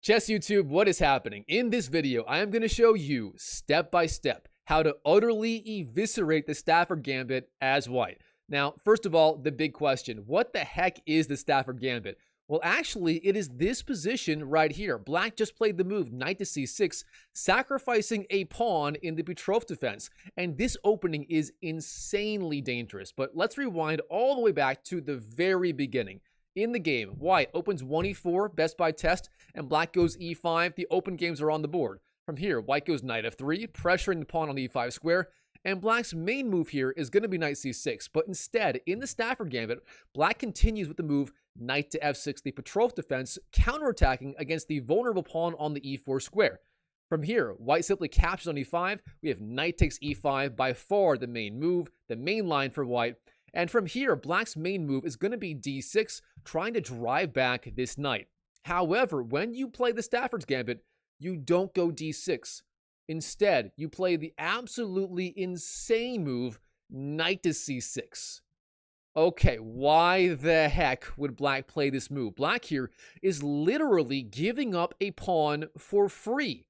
Chess YouTube, what is happening? In this video, I am going to show you step by step how to utterly eviscerate the Stafford Gambit as white. Now, first of all, the big question, what the heck is the Stafford Gambit? Well, actually, it is this position right here. Black just played the move knight to c6, sacrificing a pawn in the betrothed defense. And this opening is insanely dangerous. But let's rewind all the way back to the very beginning. In the game, white opens 1e4, best by test, and black goes e5. The open games are on the board. From here, white goes knight f3, pressuring the pawn on the e5 square, and black's main move here is going to be knight c6. But instead, in the Stafford Gambit, black continues with the move knight to f6, the betrothed defense, counterattacking against the vulnerable pawn on the e4 square. From here, white simply captures on e5. We have knight takes e5, by far the main move, the main line for white. And from here, black's main move is going to be d6, trying to drive back this knight. However, when you play the Stafford's Gambit, you don't go d6. Instead, you play the absolutely insane move, knight to c6. Okay, why the heck would black play this move? Black here is literally giving up a pawn for free.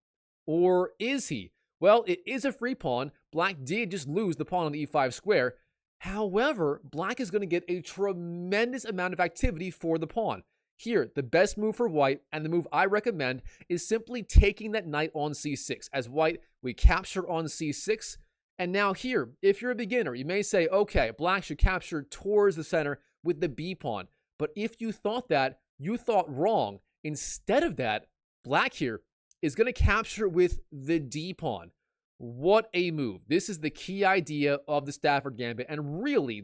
Or is he? Well, it is a free pawn. Black did just lose the pawn on the e5 square. However, black is going to get a tremendous amount of activity for the pawn. Here, the best move for white, and the move I recommend, is simply taking that knight on c6. As white, we capture on c6. And now here, if you're a beginner, you may say, okay, black should capture towards the center with the b pawn. But if you thought that, you thought wrong. Instead of that, black here is going to capture with the d pawn. What a move. This is the key idea of the Stafford Gambit, and really,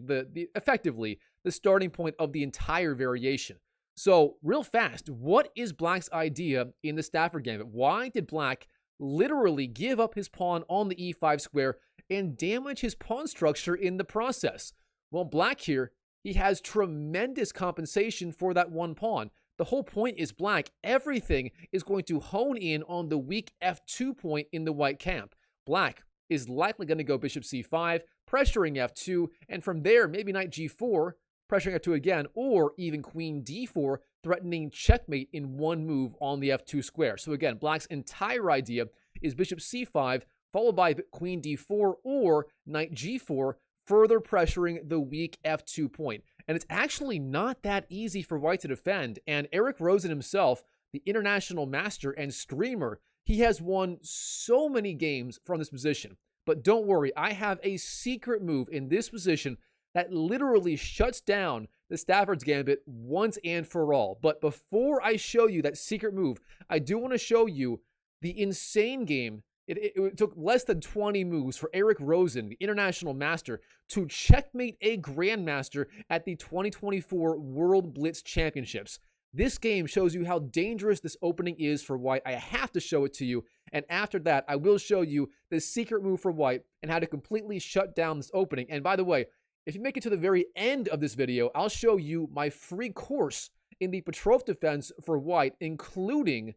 effectively, the starting point of the entire variation. So, real fast, what is black's idea in the Stafford Gambit? Why did black literally give up his pawn on the e5 square and damage his pawn structure in the process? Well, black here, he has tremendous compensation for that one pawn. The whole point is black, everything is going to hone in on the weak f2 point in the white camp. Black is likely going to go bishop c5, pressuring f2, and from there, maybe knight g4, pressuring f2 again, or even queen d4, threatening checkmate in one move on the f2 square. So again, black's entire idea is bishop c5, followed by queen d4 or knight g4, further pressuring the weak f2 point. And it's actually not that easy for white to defend, and Eric Rosen himself, the international master and streamer, he has won so many games from this position. But don't worry, I have a secret move in this position that literally shuts down the Stafford's Gambit once and for all. But before I show you that secret move, I do want to show you the insane game. It took less than 20 moves for Eric Rosen, the international master, to checkmate a grandmaster at the 2024 World Blitz Championships. This game shows you how dangerous this opening is for white. I have to show it to you. And after that, I will show you the secret move for white and how to completely shut down this opening. And by the way, if you make it to the very end of this video, I'll show you my free course in the betrothed defense for white, including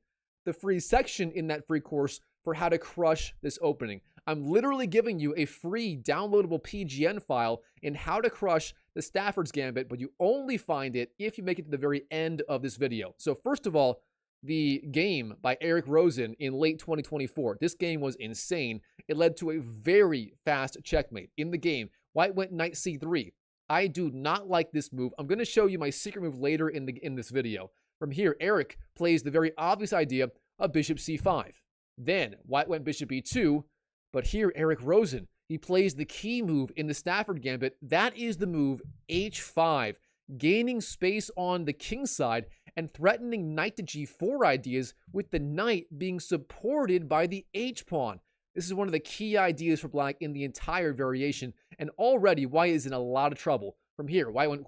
the free section in that free course for how to crush this opening. I'm literally giving you a free downloadable PGN file in how to crush the Stafford's Gambit, but you only find it if you make it to the very end of this video. So first of all, the game by Eric Rosen in late 2024. This game was insane. It led to a very fast checkmate. In the game, white went knight c3. I do not like this move. I'm going to show you my secret move later in this video. From here, Eric plays the very obvious idea of bishop c5. Then, white went bishop e2, but here, Eric Rosen, he plays the key move in the Stafford Gambit. That is the move h5, gaining space on the king side and threatening knight to g4 ideas, with the knight being supported by the h-pawn. This is one of the key ideas for black in the entire variation, and already white is in a lot of trouble. From here, white went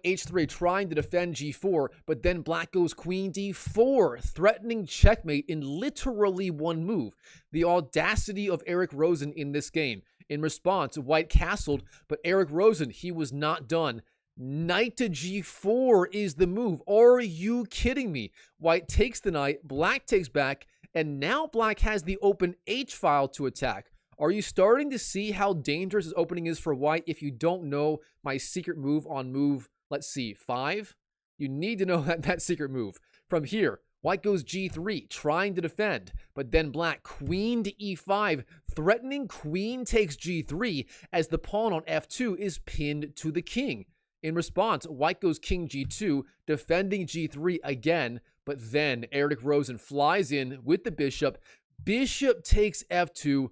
h3, trying to defend g4, but then black goes queen d4, threatening checkmate in literally one move. The audacity of Eric Rosen in this game. In response, white castled, but Eric Rosen, he was not done. Knight to g4 is the move. Are you kidding me? White takes the knight, black takes back, and now black has the open h-file to attack. Are you starting to see how dangerous this opening is for white if you don't know my secret move on move, let's see, 5? You need to know that secret move. From here, white goes g3, trying to defend, but then black queen to e5, threatening queen takes g3 as the pawn on f2 is pinned to the king. In response, white goes king g2, defending g3 again, but then Eric Rosen flies in with the bishop. Bishop takes f2,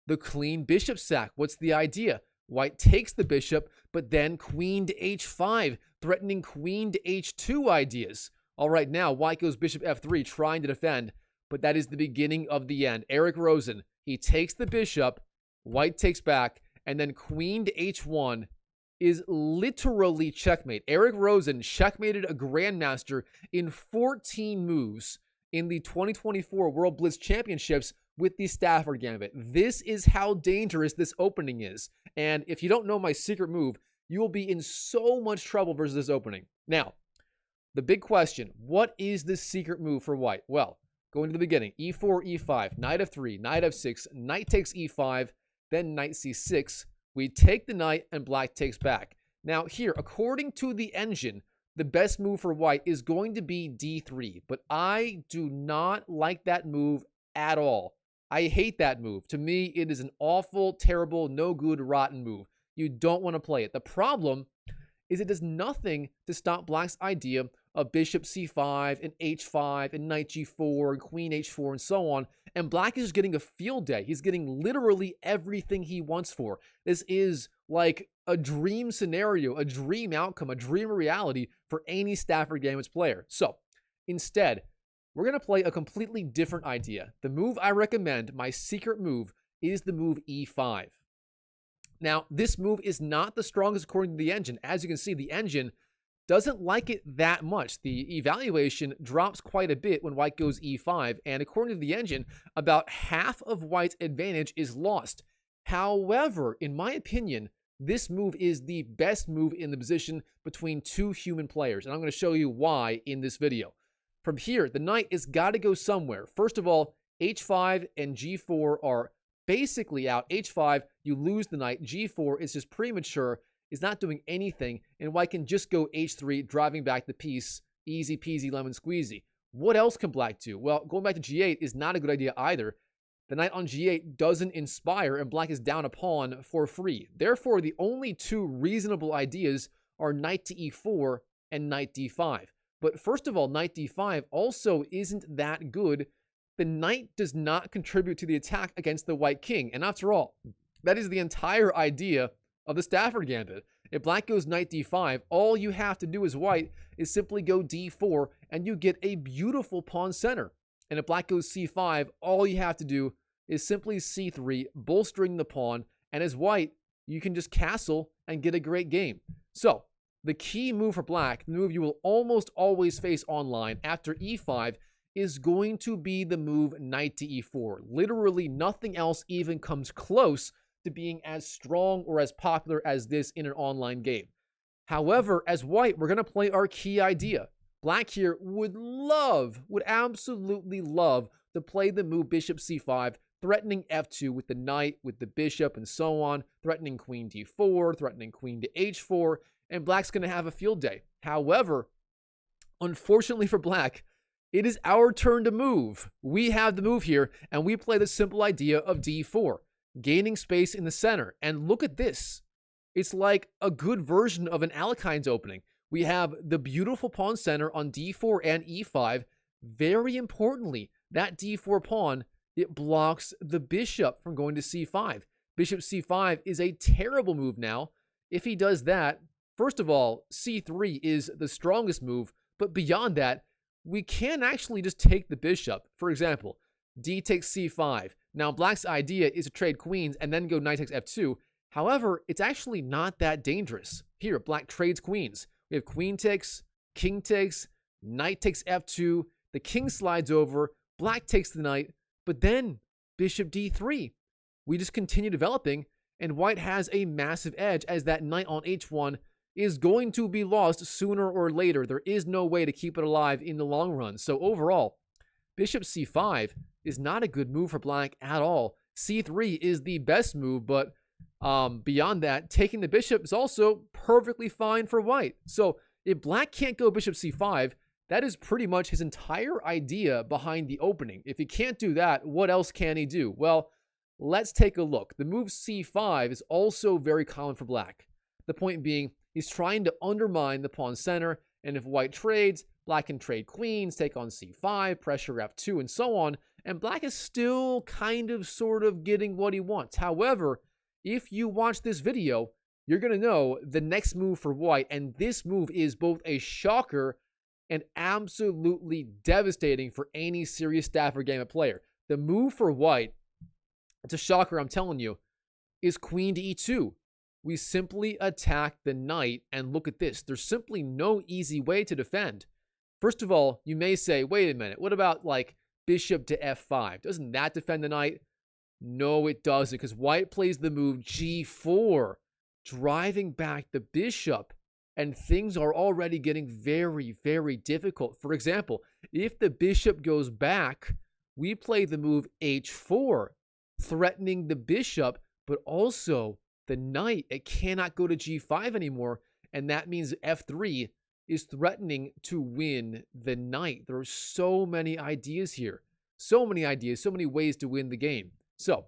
the clean bishop sack. What's the idea? White takes the bishop, but then queen to h5, threatening queen to h2 ideas. All right, now white goes bishop f3, trying to defend, but that is the beginning of the end. Eric Rosen, he takes the bishop, white takes back, and then queen to h1 is literally checkmate. Eric Rosen checkmated a grandmaster in 14 moves in the 2024 World Blitz Championships with the Stafford Gambit. This is how dangerous this opening is. And if you don't know my secret move, you will be in so much trouble versus this opening. Now, the big question, what is the secret move for white? Well, going to the beginning, e4, e5, knight f3, knight f6, knight takes e5, then knight c6. We take the knight and black takes back. Now here, according to the engine, the best move for white is going to be d3, but I do not like that move at all. I hate that move. To me, it is an awful, terrible, no good, rotten move. You don't want to play it. The problem is it does nothing to stop black's idea of bishop c5 and h5 and knight g4 and queen h4 and so on. And black is just getting a field day. He's getting literally everything he wants for. This is like a dream scenario, a dream outcome, a dream reality for any Stafford Gambit player. So instead, we're going to play a completely different idea. The move I recommend, my secret move, is the move e5. Now, this move is not the strongest according to the engine. As you can see, the engine doesn't like it that much. The evaluation drops quite a bit when white goes e5, and according to the engine, about half of white's advantage is lost. However, in my opinion, this move is the best move in the position between two human players, and I'm going to show you why in this video. From here, the knight has got to go somewhere. First of all, h5 and g4 are basically out. h5, you lose the knight. g4 is just premature, is not doing anything, and white can just go h3, driving back the piece. Easy peasy lemon squeezy. What else can black do? Well, going back to g8 is not a good idea either. The knight on g8 doesn't inspire, and black is down a pawn for free. Therefore, the only two reasonable ideas are knight to e4 and knight d5. But first of all, knight d5 also isn't that good. The knight does not contribute to the attack against the white king. And after all, that is the entire idea of the Stafford Gambit. If black goes knight d5, all you have to do as white is simply go d4, and you get a beautiful pawn center. And if black goes c5, all you have to do is simply c3, bolstering the pawn. And as white, you can just castle and get a great game. So, the key move for black, the move you will almost always face online after e5, is going to be the move knight to e4. Literally nothing else even comes close to being as strong or as popular as this in an online game. However, as white, we're going to play our key idea. Black here would absolutely love to play the move bishop c5, threatening f2 with the knight, with the bishop, and so on, threatening queen d4, threatening queen to h4, and black's going to have a field day. However, unfortunately for black, it is our turn to move. We have the move here, and we play the simple idea of d4, gaining space in the center. And look at this. It's like a good version of an Alekhines opening. We have the beautiful pawn center on d4 and e5. Very importantly, that d4 pawn, it blocks the bishop from going to c5. Bishop c5 is a terrible move now. If he does that, first of all, c3 is the strongest move, but beyond that, we can actually just take the bishop. For example, d takes c5. Now, black's idea is to trade queens and then go knight takes f2. However, it's actually not that dangerous. Here, black trades queens. We have queen takes, king takes, knight takes f2. The king slides over, black takes the knight, but then bishop d3. We just continue developing, and white has a massive edge as that knight on h1 is going to be lost sooner or later. There is no way to keep it alive in the long run. So overall, bishop c5 is not a good move for black at all. c3 is the best move, but beyond that, taking the bishop is also perfectly fine for white. So If black can't go bishop c5, that is pretty much his entire idea behind the opening. If he can't do that, what else can he do? Well, let's take a look. The move c5 is also very common for black. The point being, he's trying to undermine the pawn center, and if white trades, black can trade queens, take on c5, pressure f2, and so on, and black is still kind of sort of getting what he wants. However, if you watch this video, you're going to know the next move for white, and this move is both a shocker and absolutely devastating for any serious Stafford Gambit player. The move for white, it's a shocker, I'm telling you, is queen to e2. We simply attack the knight, and look at this. There's simply no easy way to defend. First of all, you may say, wait a minute, what about like bishop to f5? Doesn't that defend the knight? No, it doesn't, because white plays the move g4, driving back the bishop, and things are already getting very, very difficult. For example, if the bishop goes back, we play the move h4, threatening the bishop, but also the knight. It cannot go to g5 anymore, and that means f3 is threatening to win the knight. There are so many ideas here. So many ideas, so many ways to win the game. So,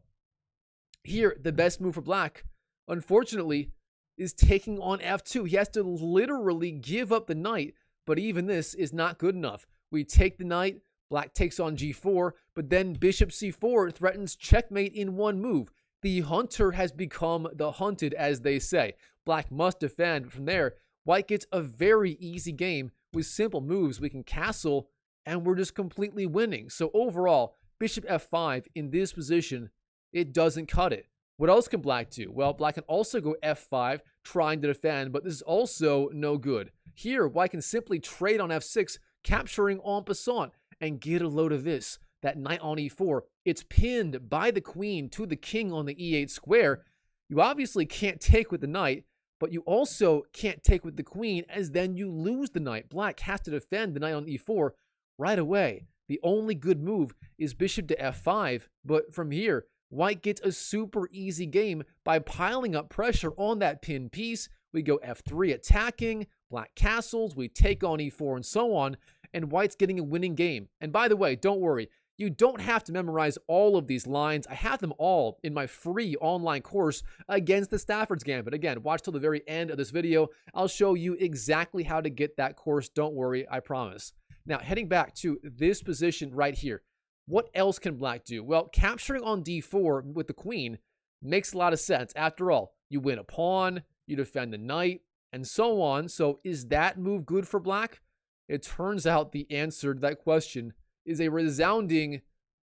here, the best move for black, unfortunately, is taking on f2. He has to literally give up the knight, but even this is not good enough. We take the knight, black takes on g4, but then bishop c4 threatens checkmate in one move. The hunter has become the hunted, as they say. Black must defend. From there, white gets a very easy game with simple moves. We can castle, and we're just completely winning. So overall, bishop f5 in this position, it doesn't cut it. What else can black do? Well, black can also go f5, trying to defend, but this is also no good. Here, white can simply trade on f6, capturing en passant, and get a load of this. That knight on e4, it's pinned by the queen to the king on the e8 square. You obviously can't take with the knight, but you also can't take with the queen, as then you lose the knight. Black has to defend the knight on e4 right away. The only good move is bishop to f5, but from here, white gets a super easy game by piling up pressure on that pinned piece. We go f3 attacking, black castles, we take on e4 and so on, and white's getting a winning game. And by the way, don't worry, you don't have to memorize all of these lines. I have them all in my free online course against the Stafford's Gambit. Again, watch till the very end of this video. I'll show you exactly how to get that course. Don't worry, I promise. Now, heading back to this position right here. What else can black do? Well, capturing on d4 with the queen makes a lot of sense. After all, you win a pawn, you defend the knight, and so on. So is that move good for black? It turns out the answer to that question is a resounding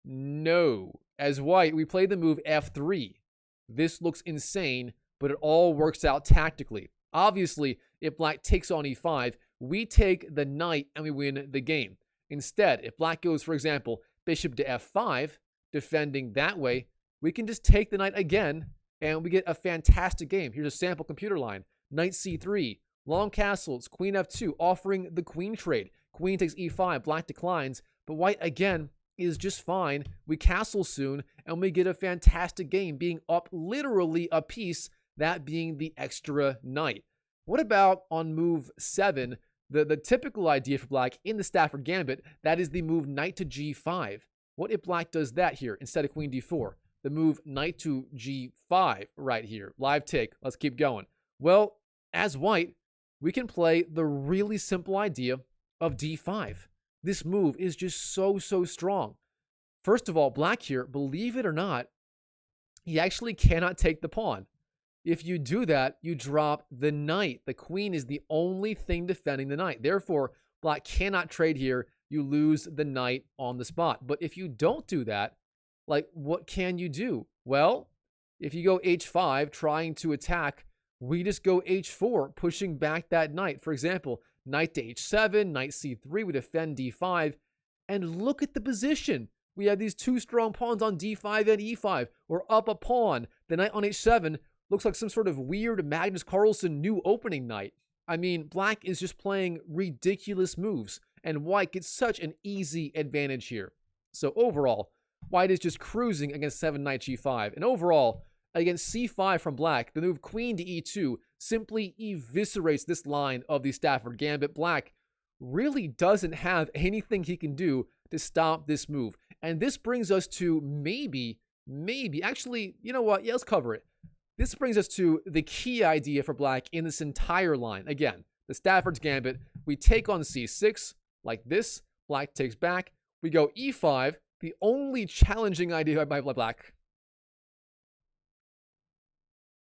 no. As white, we play the move f3. This looks insane, but it all works out tactically. Obviously, if black takes on e5, we take the knight and we win the game. Instead, if black goes, for example, bishop to f5, defending that way, we can just take the knight again, and we get a fantastic game. Here's a sample computer line. Knight c3, long castles, queen f2, offering the queen trade. Queen takes e5, black declines, but white, again, is just fine. We castle soon, and we get a fantastic game, being up literally a piece, that being the extra knight. What about on move 7, the typical idea for black in the Stafford Gambit, that is the move knight to g5. What if black does that here instead of queen d4? The move knight to g5 right here. Live take. Let's keep going. Well, as white, we can play the really simple idea of d5. This move is just so strong. First of all, black here, believe it or not, he actually cannot take the pawn. If you do that, you drop the knight. The queen is the only thing defending the knight. Therefore, black cannot trade here. You lose the knight on the spot. But if you don't do that, like, what can you do? Well, if you go h5, trying to attack, we just go h4, pushing back that knight. For example, knight to h7, knight c3, we defend d5. And look at the position. We have these two strong pawns on d5 and e5. We're up a pawn. The knight on h7 looks like some sort of weird Magnus Carlsen new opening knight. I mean, black is just playing ridiculous moves, and white gets such an easy advantage here. So overall, white is just cruising against 7 knight g5. And overall, against c5 from black, the move queen to e2 simply eviscerates this line of the Stafford Gambit. Black really doesn't have anything he can do to stop this move. And this brings us to maybe, actually, you know what? Yeah, let's cover it. This brings us to the key idea for black in this entire line. Again, the Stafford's Gambit. We take on c6 like this. Black takes back. We go e5. The only challenging idea by black.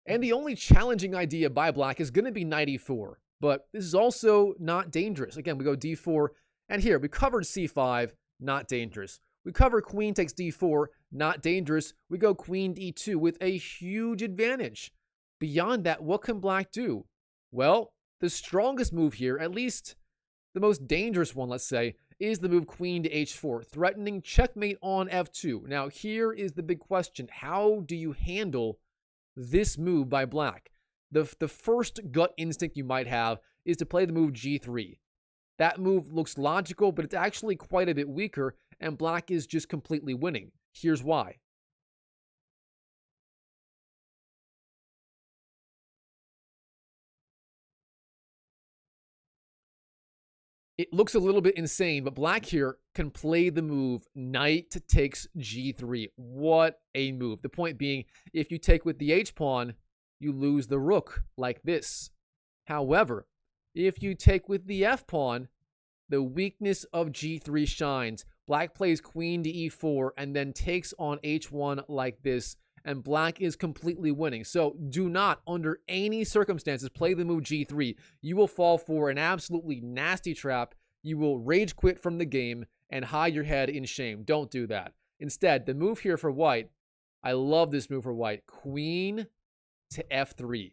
And the only challenging idea by black is going to be knight e4. But this is also not dangerous. Again, we go d4. And here, we covered c5. Not dangerous. We cover queen takes d4. Not dangerous. We go queen e2 with a huge advantage. Beyond that, what can black do? Well, the strongest move here, at least the most dangerous one, let's say, is the move queen to h4, threatening checkmate on f2. Now, here is the big question. How do you handle this move by black? The first gut instinct you might have is to play the move g3. That move looks logical, but it's actually quite a bit weaker, and black is just completely winning. Here's why. It looks a little bit insane, but black here can play the move knight takes g3. What a move. The point being, if you take with the h-pawn, you lose the rook like this. However, if you take with the f-pawn, the weakness of g3 shines. Black plays queen to e4 and then takes on h1 like this, and black is completely winning. So do not, under any circumstances, play the move g3. You will fall for an absolutely nasty trap. You will rage quit from the game and hide your head in shame. Don't do that. Instead, the move here for white, I love this move for white. Queen to f3.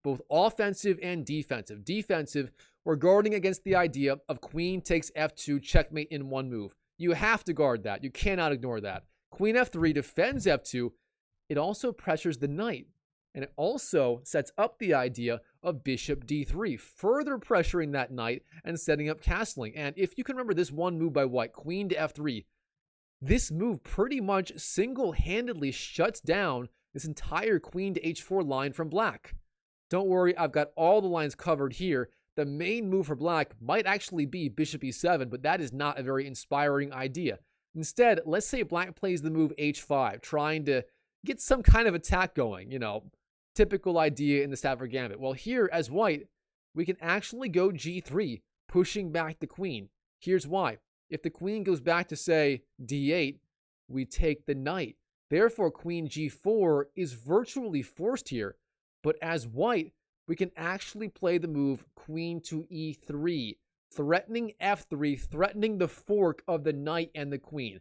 Both offensive and defensive. Defensive, we're guarding against the idea of queen takes f2, checkmate in one move. You have to guard that. You cannot ignore that. Queen f3 defends f2. It also pressures the knight. And it also sets up the idea of bishop d3, further pressuring that knight and setting up castling. And if you can remember this one move by white, queen to f3, this move pretty much single-handedly shuts down this entire queen to h4 line from black. Don't worry, I've got all the lines covered here. The main move for black might actually be bishop e7, but that is not a very inspiring idea. Instead, let's say black plays the move h5, trying to get some kind of attack going, you know, typical idea in the Stafford Gambit. Well, here, as white, we can actually go g3, pushing back the queen. Here's why. If the queen goes back to, say, d8, we take the knight. Therefore, queen g4 is virtually forced here. But as white, we can actually play the move queen to e3, threatening f3, threatening the fork of the knight and the queen.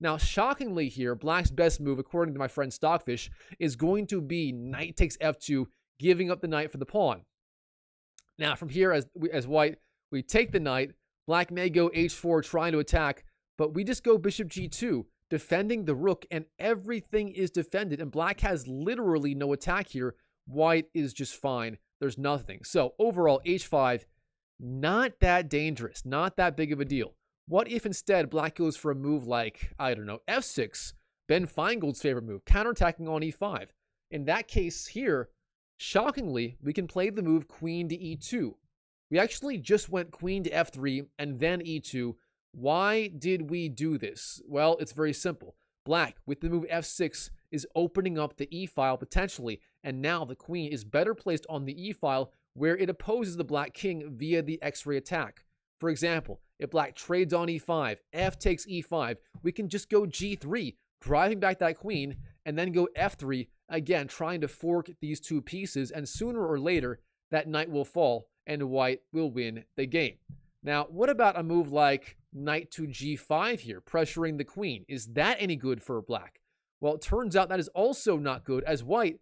Now, shockingly here, black's best move, according to my friend Stockfish, is going to be knight takes f2, giving up the knight for the pawn. Now, from here, as white, we take the knight. Black may go h4, trying to attack, but we just go bishop g2, defending the rook, and everything is defended, and black has literally no attack here. White is just fine. There's nothing. So overall, h5, not that dangerous, not that big of a deal. What if instead black goes for a move like, I don't know, f6, Ben Feingold's favorite move, counterattacking on e5? In that case here, shockingly, we can play the move queen to e2. We actually just went queen to f3 and then e2. Why did we do this? Well, it's very simple. Black, with the move f6, is opening up the e-file potentially, and now the queen is better placed on the e-file where it opposes the black king via the x-ray attack. For example, if black trades on e5, f takes e5, we can just go g3, driving back that queen, and then go f3, again trying to fork these two pieces, and sooner or later, that knight will fall, and white will win the game. Now, what about a move like knight to g5 here, pressuring the queen? Is that any good for black? Well, it turns out that is also not good. As white,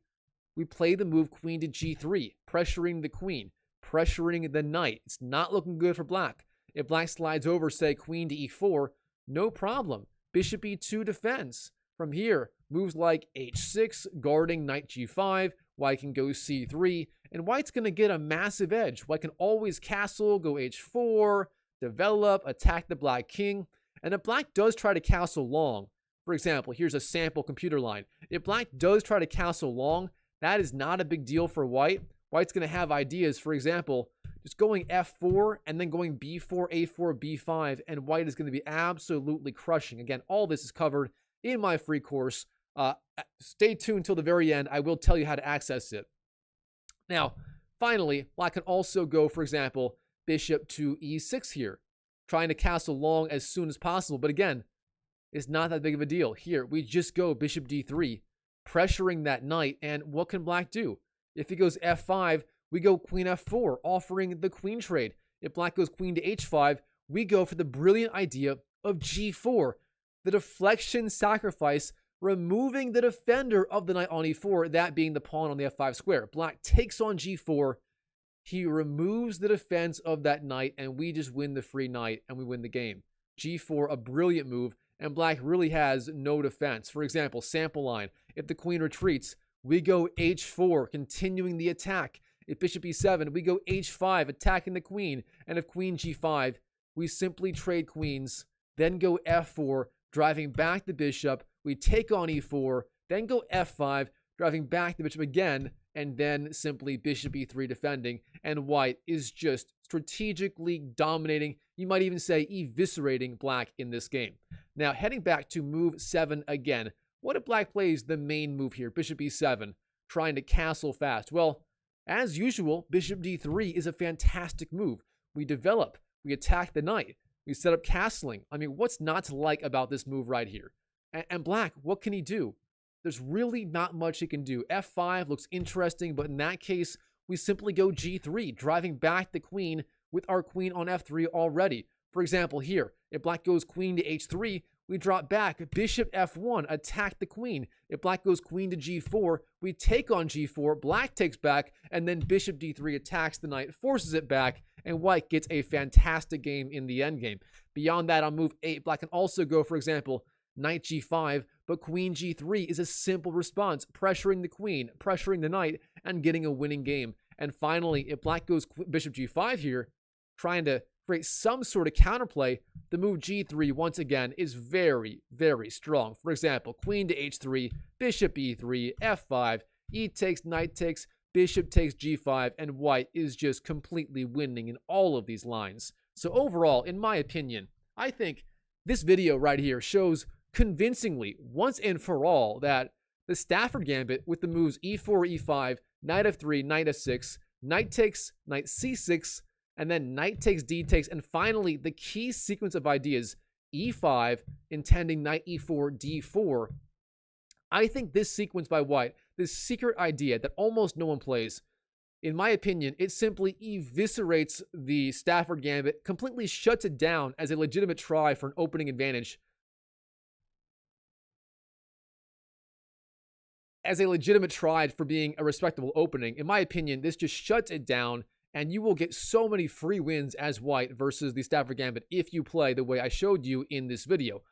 we play the move queen to g3, pressuring the queen, pressuring the knight. It's not looking good for black. If black slides over, say, queen to e4, no problem. Bishop e2 defends. From here, moves like h6, guarding knight g5, white can go c3, and white's going to get a massive edge. White can always castle, go h4, develop, attack the black king. And if black does try to castle long, for example, here's a sample computer line. If black does try to castle long, that is not a big deal for white. White's going to have ideas, for example, just going f4 and then going b4, a4, b5, and white is going to be absolutely crushing. Again, all this is covered in my free course. Stay tuned till the very end. I will tell you how to access it. Now, finally, black can also go, for example, bishop to e6 here, trying to castle long as soon as possible. But again, it's not that big of a deal. Here, we just go bishop d3, pressuring that knight. And what can black do? If he goes f5, we go queen f4, offering the queen trade. If black goes queen to h5, we go for the brilliant idea of g4, the deflection sacrifice, removing the defender of the knight on e4, that being the pawn on the f5 square. Black takes on g4. He removes the defense of that knight, and we just win the free knight, and we win the game. g4, a brilliant move, and black really has no defense. For example, sample line. If the queen retreats, we go h4, continuing the attack. If bishop e7, we go h5, attacking the queen. And if queen g5, we simply trade queens, then go f4, driving back the bishop. We take on e4, then go f5, driving back the bishop again, and then simply bishop e3 defending. And white is just strategically dominating. You might even say eviscerating black in this game. Now, heading back to move 7 again. What if black plays the main move here, bishop e7, trying to castle fast? Well, as usual, bishop d3 is a fantastic move. We develop, we attack the knight, we set up castling. I mean, what's not to like about this move right here? And black, what can he do? There's really not much he can do. f5 looks interesting, but in that case, we simply go g3, driving back the queen with our queen on f3 already. For example, here, if black goes queen to h3, we drop back, bishop f1, attack the queen. If black goes queen to g4, we take on g4, black takes back, and then bishop d3 attacks the knight, forces it back, and white gets a fantastic game in the endgame. Beyond that, on move 8, black can also go, for example, knight g5, but queen g3 is a simple response, pressuring the queen, pressuring the knight, and getting a winning game. And finally, if black goes bishop g5 here, trying to create some sort of counterplay, the move g3 once again is very, very strong. For example, queen to h3, bishop e3, f5, e takes, knight takes, bishop takes g5, and white is just completely winning in all of these lines. So overall, in my opinion, I think this video right here shows convincingly, once and for all, that the Stafford Gambit with the moves e4, e5, knight f3, knight f6, knight takes, knight c6, and then knight takes, d takes, and finally the key sequence of ideas, e5, intending knight e4, d4. I think this sequence by white, this secret idea that almost no one plays, in my opinion, it simply eviscerates the Stafford Gambit, completely shuts it down as a legitimate try for an opening advantage. As a legitimate try for being a respectable opening. In my opinion, this just shuts it down, and you will get so many free wins as white versus the Stafford Gambit if you play the way I showed you in this video.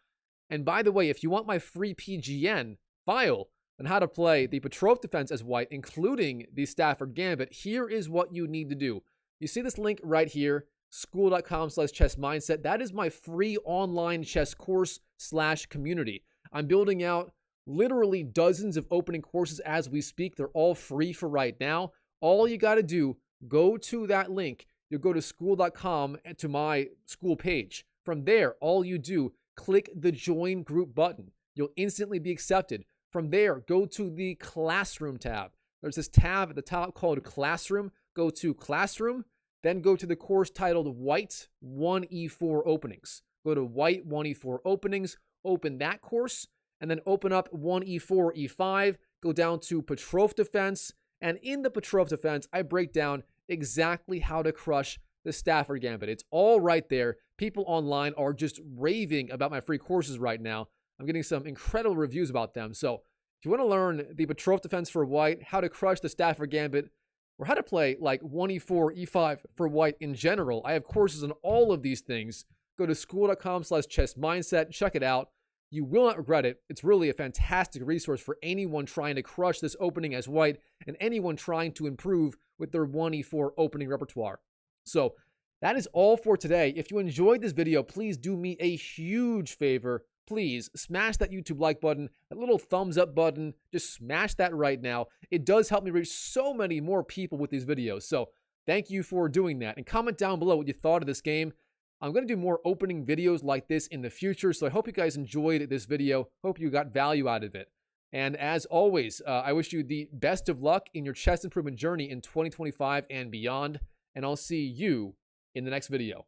And by the way, if you want my free PGN file on how to play the Petrov defense as white, including the Stafford Gambit, here is what you need to do. You see this link right here, school.com/chessmindset. That is my free online chess course / community. I'm building out literally dozens of opening courses as we speak. They're all free for right now. All you got to do, go to that link. You'll go to school.com to my school page. From there, all you do, click the join group button. You'll instantly be accepted. From there, go to the classroom tab. There's this tab at the top called classroom. Go to classroom, then go to the course titled White 1E4 Openings. Go to White 1E4 Openings, open that course, and then open up 1E4, E5, go down to Petrov defense, and in the Petrov defense, I break down exactly how to crush the Stafford Gambit. It's all right there. People online are just raving about my free courses right now. I'm getting some incredible reviews about them. So if you want to learn the Petrov defense for white, how to crush the Stafford Gambit, or how to play like 1E4, E5 for white in general, I have courses on all of these things. Go to school.com/chessmindset. Check it out. You will not regret it. It's really a fantastic resource for anyone trying to crush this opening as white and anyone trying to improve with their 1E4 opening repertoire. So that is all for today. If you enjoyed this video, please do me a huge favor. please smash that YouTube like button, that little thumbs up button. Just smash that right now. It does help me reach so many more people with these videos. So thank you for doing that. And comment down below what you thought of this game. I'm going to do more opening videos like this in the future. So I hope you guys enjoyed this video. Hope you got value out of it. And as always, I wish you the best of luck in your chess improvement journey in 2025 and beyond. And I'll see you in the next video.